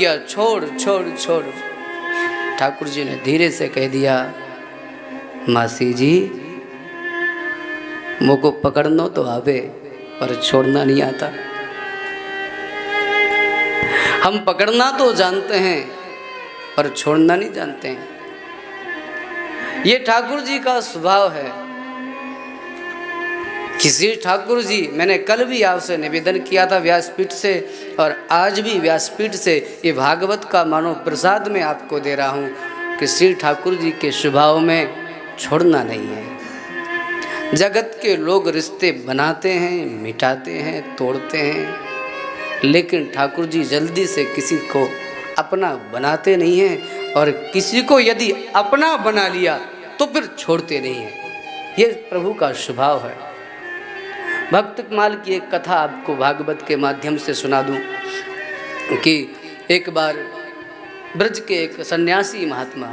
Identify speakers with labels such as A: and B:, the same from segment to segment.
A: किया, छोड़ छोड़ छोड़। ठाकुर जी ने धीरे से कह दिया, मासी जी मुझको पकड़ना तो आवे पर छोड़ना नहीं आता। हम पकड़ना तो जानते हैं पर छोड़ना नहीं जानते हैं। ये ठाकुर जी का स्वभाव है। किसी ठाकुर जी, मैंने कल भी आपसे निवेदन किया था व्यासपीठ से, और आज भी व्यासपीठ से ये भागवत का मानो प्रसाद में आपको दे रहा हूँ कि श्री ठाकुर जी के स्वभाव में छोड़ना नहीं है। जगत के लोग रिश्ते बनाते हैं, मिटाते हैं, तोड़ते हैं, लेकिन ठाकुर जी जल्दी से किसी को अपना बनाते नहीं हैं, और किसी को यदि अपना बना लिया तो फिर छोड़ते नहीं हैं। ये प्रभु का स्वभाव है। भक्त कमाल की एक कथा आपको भागवत के माध्यम से सुना दूं कि एक बार ब्रज के एक सन्यासी महात्मा,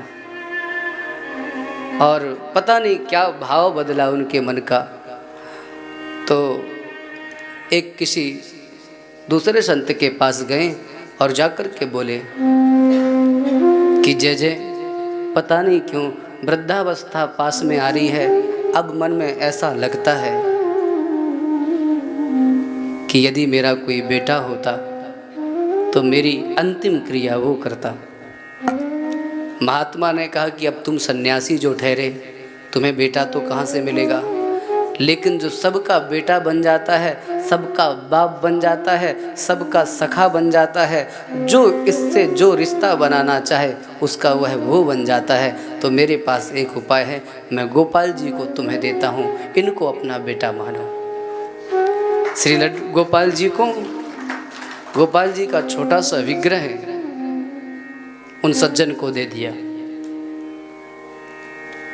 A: और पता नहीं क्या भाव बदला उनके मन का, तो एक किसी दूसरे संत के पास गए और जाकर के बोले कि जय जय, पता नहीं क्यों वृद्धावस्था पास में आ रही है, अब मन में ऐसा लगता है कि यदि मेरा कोई बेटा होता तो मेरी अंतिम क्रिया वो करता। महात्मा ने कहा कि अब तुम सन्यासी जो ठहरे, तुम्हें बेटा तो कहाँ से मिलेगा, लेकिन जो सबका बेटा बन जाता है, सबका बाप बन जाता है, सबका सखा बन जाता है, जो इससे जो रिश्ता बनाना चाहे उसका वह वो बन जाता है, तो मेरे पास एक उपाय है, मैं गोपाल जी को तुम्हें देता हूँ, इनको अपना बेटा मानो। श्री गोपाल जी को, गोपाल जी का छोटा सा विग्रह उन सज्जन को दे दिया।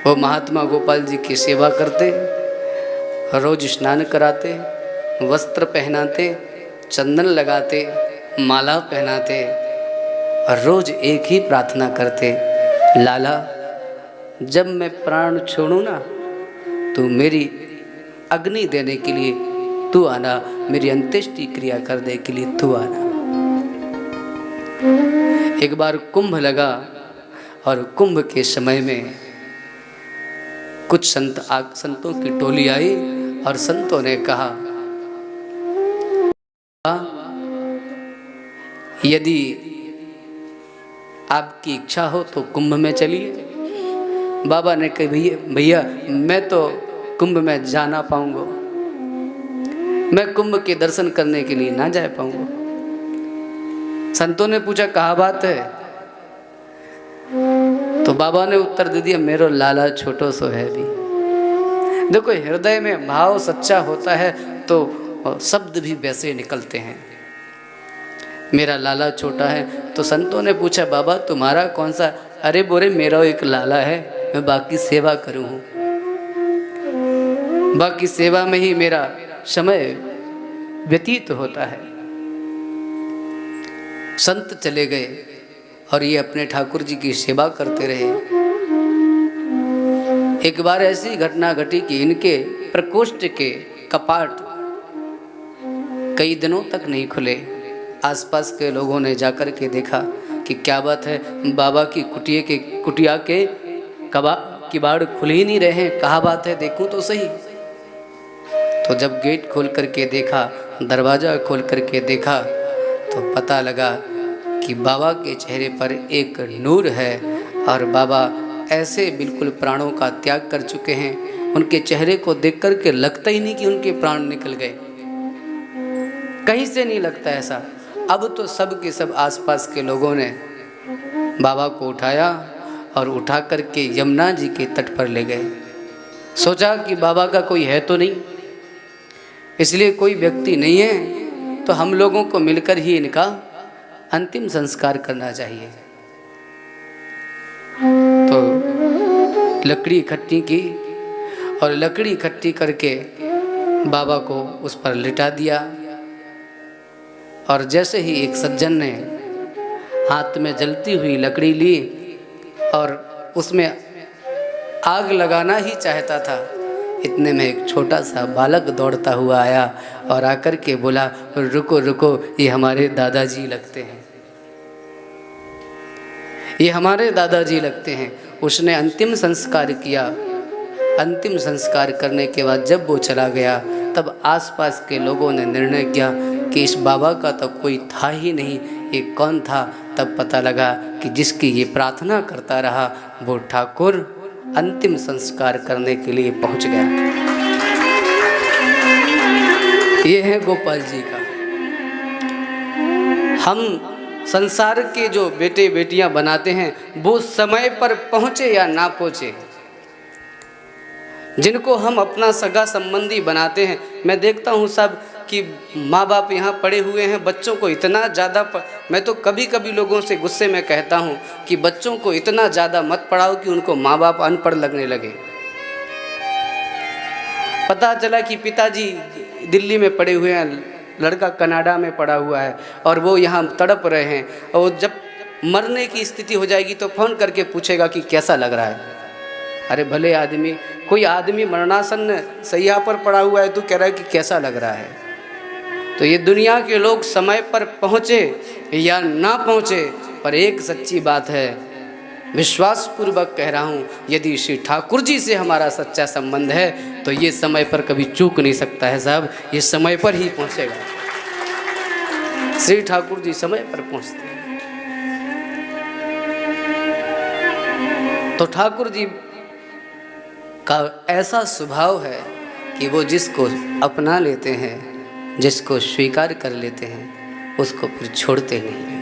A: वो महात्मा गोपाल जी की सेवा करते, रोज स्नान कराते, वस्त्र पहनाते, चंदन लगाते, माला पहनाते, और रोज एक ही प्रार्थना करते, लाला जब मैं प्राण छोड़ूं ना तो मेरी अग्नि देने के लिए तू आना, मेरी अंत्येष्टि क्रिया करने के लिए तू आना। एक बार कुंभ लगा, और कुंभ के समय में कुछ संतों की टोली आई, और संतों ने कहा यदि आपकी इच्छा हो तो कुंभ में चलिए। बाबा ने कहा भैया मैं तो कुंभ में जा ना पाऊंगा, मैं कुंभ के दर्शन करने के लिए ना जा पाऊंगा। संतों ने पूछा कहा बात है, तो बाबा ने उत्तर दे दिया, मेरो लाला छोटो सो है भी। देखो हृदय में भाव सच्चा होता है तो शब्द भी वैसे निकलते हैं। मेरा लाला छोटा है, तो संतों ने पूछा बाबा तुम्हारा कौन सा, अरे बोरे मेरा एक लाला है, मैं बाकी सेवा करूँ, बाकी सेवा में ही मेरा समय व्यतीत होता है। संत चले गए और ये अपने ठाकुर जी की सेवा करते रहे। एक बार ऐसी घटना घटी कि इनके प्रकोष्ठ के कपाट कई दिनों तक नहीं खुले। आसपास के लोगों ने जाकर के देखा कि क्या बात है, बाबा की कुटिया के किवाड़ खुले ही नहीं रहे हैं, कहाँ बात है, देखूं तो सही। तो जब गेट खोल करके देखा, दरवाज़ा खोल करके देखा, तो पता लगा कि बाबा के चेहरे पर एक नूर है, और बाबा ऐसे बिल्कुल प्राणों का त्याग कर चुके हैं, उनके चेहरे को देख कर के लगता ही नहीं कि उनके प्राण निकल गए, कहीं से नहीं लगता ऐसा। अब तो सब के सब आसपास के लोगों ने बाबा को उठाया और उठा कर के यमुना जी के तट पर ले गए। सोचा कि बाबा का कोई है तो नहीं, इसलिए कोई व्यक्ति नहीं है तो हम लोगों को मिलकर ही इनका अंतिम संस्कार करना चाहिए। तो लकड़ी इकट्ठी की, और लकड़ी इकट्ठी करके बाबा को उस पर लिटा दिया। और जैसे ही एक सज्जन ने हाथ में जलती हुई लकड़ी ली और उसमें आग लगाना ही चाहता था, इतने में एक छोटा सा बालक दौड़ता हुआ आया और आकर के बोला रुको रुको, ये हमारे दादाजी लगते हैं। ये हमारे दादाजी लगते हैं। उसने अंतिम संस्कार किया। अंतिम संस्कार करने के बाद जब वो चला गया, तब आसपास के लोगों ने निर्णय किया कि इस बाबा का तो कोई था ही नहीं, ये कौन था। तब पता लगा कि जिसकी ये प्रार्थना करता रहा वो ठाकुर अंतिम संस्कार करने के लिए पहुंच गया। ये है गोपाल जी का। हम संसार के जो बेटे बेटियां बनाते हैं वो समय पर पहुंचे या ना पहुंचे, जिनको हम अपना सगा संबंधी बनाते हैं, मैं देखता हूँ सब कि माँ बाप यहाँ पढ़े हुए हैं, बच्चों को इतना ज़्यादा मैं तो कभी कभी लोगों से गुस्से में कहता हूँ कि बच्चों को इतना ज़्यादा मत पढ़ाओ कि उनको माँ बाप अनपढ़ लगने लगे। पता चला कि पिताजी दिल्ली में पढ़े हुए हैं, लड़का कनाडा में पढ़ा हुआ है और वो यहाँ तड़प रहे हैं, और जब मरने की स्थिति हो जाएगी तो फ़ोन करके पूछेगा कि कैसा लग रहा है। अरे भले आदमी, कोई आदमी मरणासन सैया पर पड़ा हुआ है तो कह रहा है कि कैसा लग रहा है। तो ये दुनिया के लोग समय पर पहुँचे या ना पहुँचे, पर एक सच्ची बात है, विश्वासपूर्वक कह रहा हूँ, यदि श्री ठाकुर जी से हमारा सच्चा संबंध है तो ये समय पर कभी चूक नहीं सकता है साहब, ये समय पर ही पहुँचेगा। श्री ठाकुर जी समय पर पहुँचते हैं। तो ठाकुर जी का ऐसा स्वभाव है कि वो जिसको अपना लेते हैं, जिसको स्वीकार कर लेते हैं, उसको फिर छोड़ते नहीं।